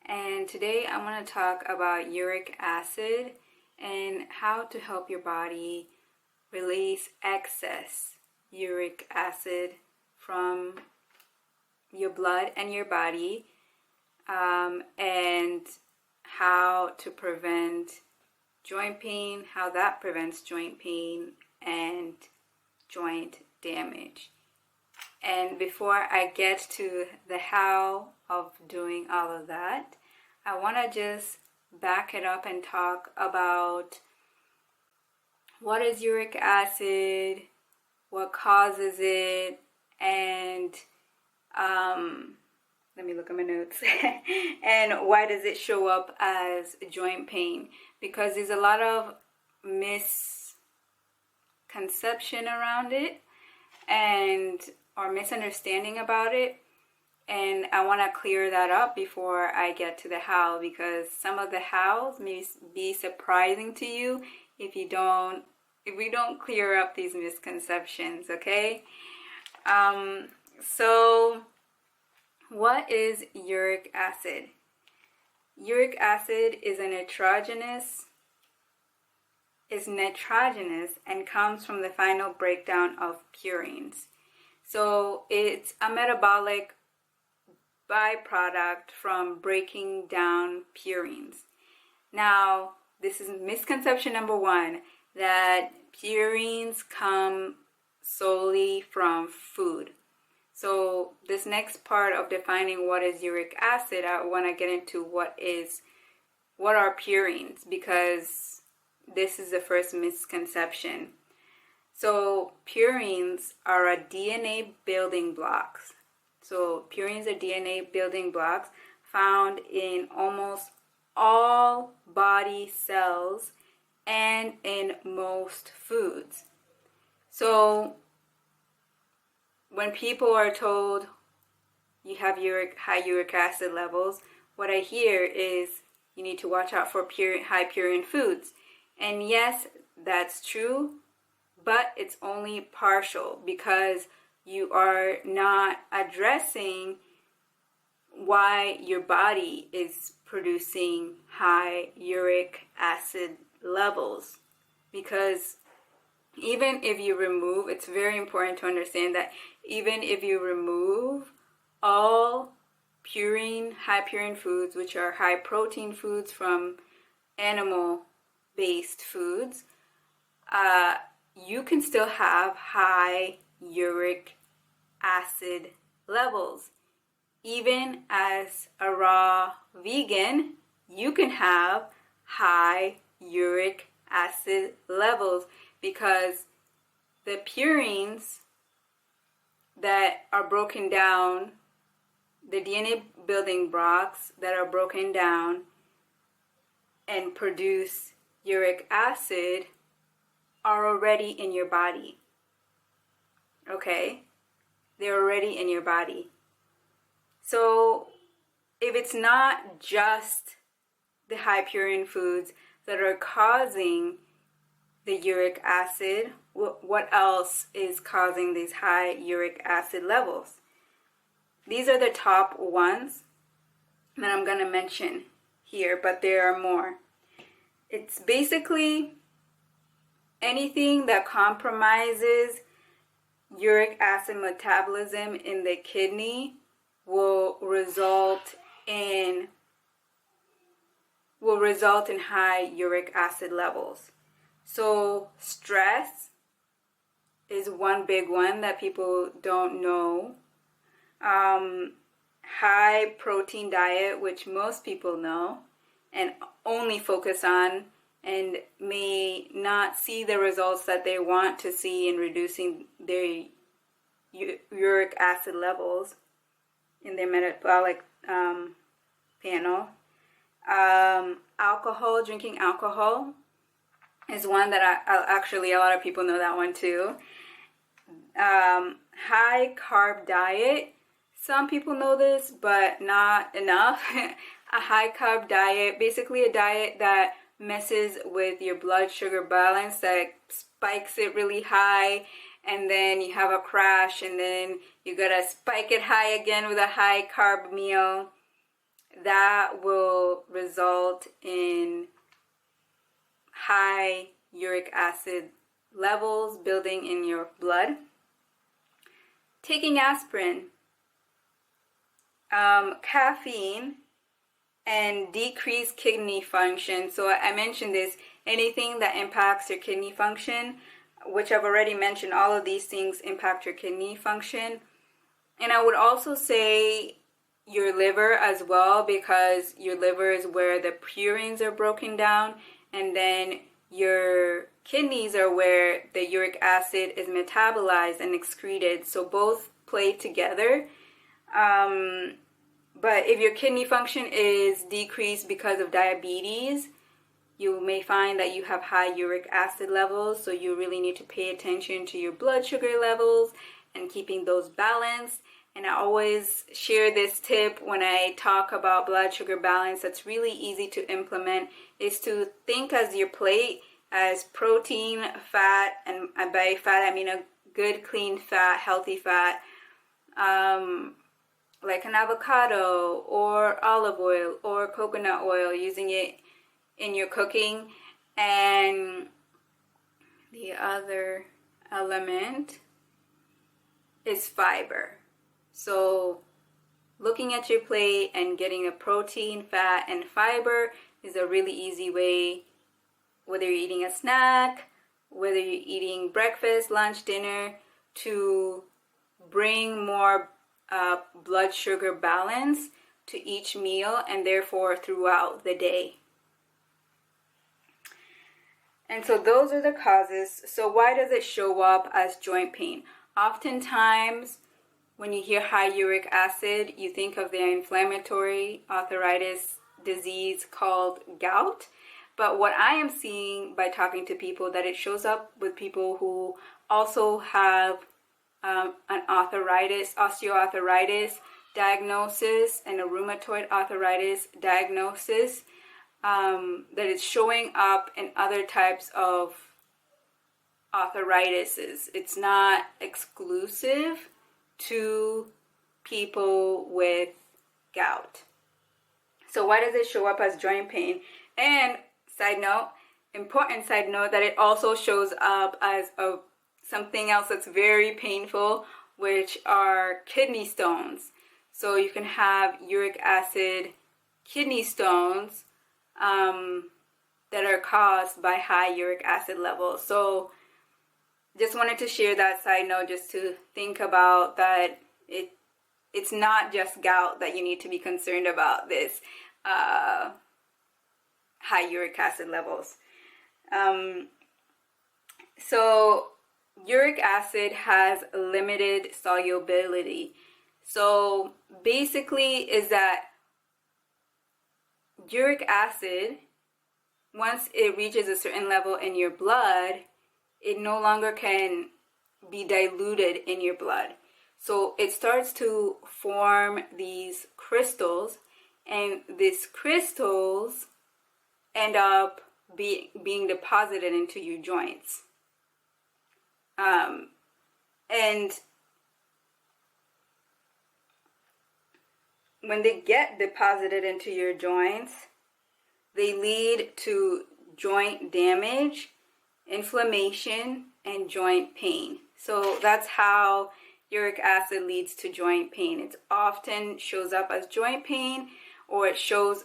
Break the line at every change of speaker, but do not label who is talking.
and today I want to talk about uric acid and how to help your body release excess uric acid from your blood and your body, and how to prevent joint pain, how that prevents joint pain and joint damage. And before I get to the how of doing all of that, I want to just back it up and talk about what is uric acid, what causes it, and let me look at my notes, and why does it show up as joint pain? Because there's a lot of misconception around it or misunderstanding about it, and I want to clear that up before I get to the how, because some of the hows may be surprising to you if we don't clear up these misconceptions. Okay, so what is uric acid? Uric acid is nitrogenous and comes from the final breakdown of purines. So it's a metabolic byproduct from breaking down purines. Now, this is misconception number one, that purines come solely from food. So this next part of defining what is uric acid, I want to get into what are purines, because this is the first misconception. So purines are DNA building blocks. So purines are DNA building blocks found in almost all body cells and in most foods. So when people are told you have high uric acid levels, what I hear is you need to watch out for high purine foods. And yes, that's true, but it's only partial, because you are not addressing why your body is producing high uric acid levels. Because even if you remove, it's very important to understand that even if you remove all high purine foods, which are high protein foods from animal-based foods, you can still have high uric acid levels. Even as a raw vegan, you can have high uric acid levels, because the purines that are broken down, the DNA building blocks that are broken down and produce uric acid, are already in your body. Okay? They're already in your body. So if it's not just the high purine foods that are causing the uric acid, what else is causing these high uric acid levels? These are the top ones that I'm going to mention here, but there are more. It's basically anything that compromises uric acid metabolism in the kidney will result in high uric acid levels. So stress is one big one that people don't know. High protein diet, which most people know and only focus on, and may not see the results that they want to see in reducing their uric acid levels in their metabolic panel. Alcohol, drinking alcohol is one that actually a lot of people know that one too. High carb diet, some people know this, but not enough. A high carb diet, basically a diet that messes with your blood sugar balance, that spikes it really high, and then you have a crash, and then you gotta spike it high again with a high carb meal. that will result in high uric acid levels building in your blood. Taking aspirin, caffeine, and decreased kidney function. So I mentioned this, anything that impacts your kidney function, which I've already mentioned, all of these things impact your kidney function. And I would also say your liver as well, because your liver is where the purines are broken down, and then your kidneys are where the uric acid is metabolized and excreted. So both play together. But if your kidney function is decreased because of diabetes, you may find that you have high uric acid levels. So you really need to pay attention to your blood sugar levels and keeping those balanced. And I always share this tip when I talk about blood sugar balance that's really easy to implement, is to think as your plate as protein, fat, and by fat I mean a good clean fat, healthy fat, like an avocado or olive oil or coconut oil, using it in your cooking. And the other element is fiber. So looking at your plate and getting a protein, fat, and fiber is a really easy way, whether you're eating a snack, whether you're eating breakfast, lunch, dinner, to bring more blood sugar balance to each meal and therefore throughout the day. And so those are the causes. So why does it show up as joint pain? Oftentimes, when you hear high uric acid, you think of the inflammatory arthritis disease called gout. But what I am seeing by talking to people, that it shows up with people who also have an osteoarthritis diagnosis and a rheumatoid arthritis diagnosis, that it's showing up in other types of arthritises. It's not exclusive to people with gout. So why does it show up as joint pain? And important side note, that it also shows up as something else that's very painful, which are kidney stones. So you can have uric acid kidney stones that are caused by high uric acid levels. So just wanted to share that side note, just to think about that it's not just gout that you need to be concerned about this high uric acid levels. So uric acid has limited solubility. So basically is that uric acid, once it reaches a certain level in your blood, it no longer can be diluted in your blood. So it starts to form these crystals, and these crystals end up being deposited into your joints. And when they get deposited into your joints, they lead to joint damage, inflammation, and joint pain. So that's how uric acid leads to joint pain. It often shows up as joint pain, or it shows